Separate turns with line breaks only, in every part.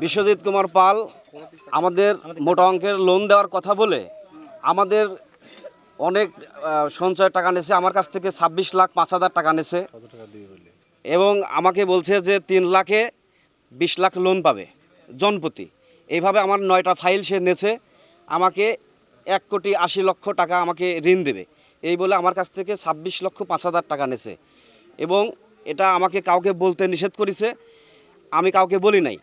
বিশ্বজিৎ কুমার পাল আমাদের মোটা অঙ্কের লোন দেওয়ার কথা বলে আমাদের অনেক সঞ্চয় টাকা নিয়েছে। আমার কাছ থেকে 26,05,000 টাকা নিয়েছে এবং আমাকে বলছে যে 3 লাখে 20 লাখ লোন পাবে জনপ্রতি। এইভাবে আমার 9টা ফাইল সে নিয়েছে। আমাকে 1,80,00,000 টাকা আমাকে ঋণ দেবে এই বলে আমার কাছ থেকে 26,05,000 টাকা নিয়েছে এবং এটা আমাকে কাউকে বলতে নিষেধ করেছে। আমি কাউকে বলি নাই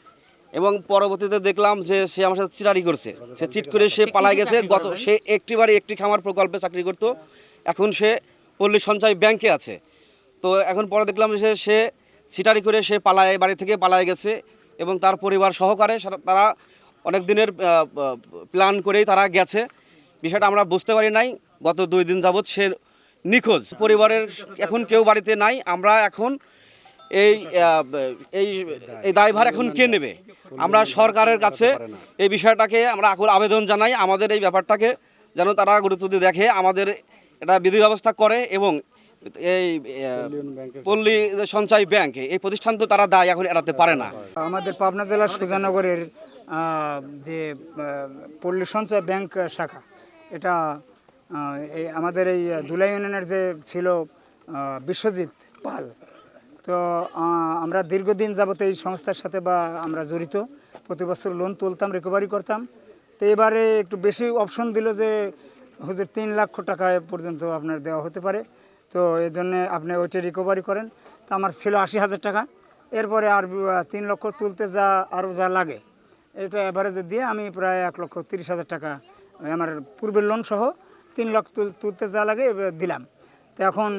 এবং পরবর্তীতে দেখলাম যে সে আমার সাথে চিটারি করছে। সে চিট করে সে পালায় গেছে। সে একটি খামার প্রকল্পে চাকরি করতো, এখন সে পল্লী সঞ্চয় ব্যাংকে আছে। তো এখন পরে দেখলাম যে সে চিটারি করে সে বাড়ি থেকে পালায় গেছে এবং তার পরিবার সহকারে তারা অনেক দিনের প্ল্যান করেই তারা গেছে। বিষয়টা আমরা বুঝতে পারি নাই। গত 2 দিন যাবৎ সে নিখোঁজ। পরিবারের এখন কেউ বাড়িতে নাই। আমরা এখন এই দায়ভার এখন কে নেবে? আমরা সরকারের কাছে এই বিষয়টাকে আমরা আকুল আবেদন জানাই, আমাদের এই ব্যাপারটাকে যেন তারা গুরুত্ব দিয়ে দেখে, আমাদের এটা বিধি ব্যবস্থা করে এবং এই পল্লী সঞ্চয় ব্যাংক এই প্রতিষ্ঠান তো তারা দায় এখন এড়াতে পারে না।
আমাদের পাবনা জেলার সুজানগরের যে পল্লী সঞ্চয় ব্যাংক শাখা, এটা আমাদের এই দুলাই ইউনিয়নের যে ছিল বিশ্বজিৎ পাল, তো আমরা দীর্ঘদিন যাবত এই সংস্থার সাথে আমরা জড়িত। প্রতি বছর লোন তুলতাম, রিকভারি করতাম। তো এবারে একটু বেশি অপশন দিল যে হুজুর 3 লক্ষ টাকা পর্যন্ত আপনার দেওয়া হতে পারে, তো এই জন্যে আপনি ওইটা রিকভারি করেন। তো আমার ছিল 80,000 টাকা। এরপরে আর 3 লক্ষ তুলতে আরও যা লাগে এটা অ্যাভারেজে দিয়ে আমি প্রায় 1,30,000 টাকা আমার পূর্বের লোন সহ 3 লক্ষ তুলতে যা লাগে দিলাম। তো এখন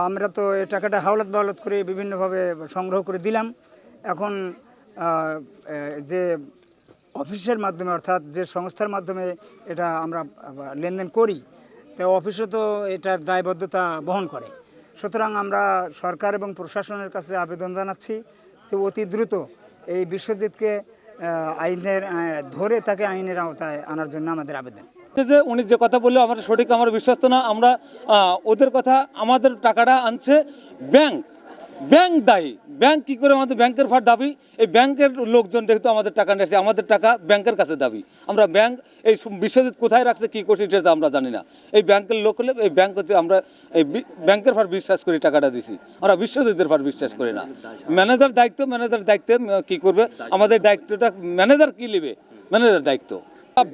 আমরা তো এই টাকাটা হাওলাত বাওলাত করে বিভিন্নভাবে সংগ্রহ করে দিলাম। এখন যে অফিসের মাধ্যমে, অর্থাৎ যে সংস্থার মাধ্যমে এটা আমরা লেনদেন করি, তো অফিসও তো এটার দায়বদ্ধতা বহন করে। সুতরাং আমরা সরকার এবং প্রশাসনের কাছে আবেদন জানাচ্ছি যে অতি দ্রুত এই বিশ্বজিৎকে আইনের ধরে তাকে আইনের আওতায় আনার জন্য আমাদের আবেদন।
যে উনি যে কথা বললো আমরা সঠিক, আমার বিশ্বাস না। আমরা ওদের কথা, আমাদের টাকাটা আনছে ব্যাংক দায়ী। ব্যাংক কী করে? আমাদের ব্যাংকের ফার দাবি, এই ব্যাংকের লোকজন যেহেতু আমাদের টাকা নিয়েছে, আমাদের টাকা ব্যাংকের কাছে দাবি। আমরা ব্যাংক এই বিশ্বজিৎ কোথায় রাখছে, কী করছে সেটা আমরা জানি না। এই ব্যাংকের লোক হলে এই ব্যাংক হচ্ছে, আমরা এই ব্যাংকের ফার বিশ্বাস করি টাকাটা দিছি, আমরা বিশ্বজিতের ফার বিশ্বাস করি না। ম্যানেজার দায়িত্বে কী করবে? আমাদের দায়িত্বটা ম্যানেজার কী নেবে? ম্যানেজার দায়িত্ব।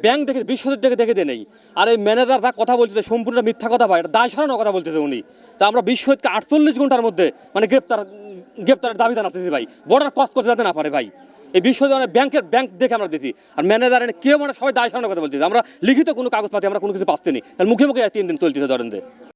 ব্যাংক দেখে বিশ্বজিৎ দেখে নেই। আর এই ম্যানেজার যা কথা বলছে সম্পূর্ণ মিথ্যা কথা ভাই, এটা দায় সারানোর কথা বলতেছে উনি। তা আমরা বিশ্বজিৎকে 48 ঘন্টার মধ্যে মানে গ্রেপ্তারের দাবি জানাতেছি ভাই। বর্ডার ক্রস করতে যাতে না পারে ভাই। এই বিশ্বজিৎ ব্যাংক দেখে আমরা দিচ্ছি। আর ম্যানেজার কেউ সবাই দায় সারানোর কথা বলতেছে। আমরা লিখিত কোনো কাগজপাতি আমরা কোনো কিছু পাচ্ছি না। মুখে 3 দিন চলতেছে ধরেন।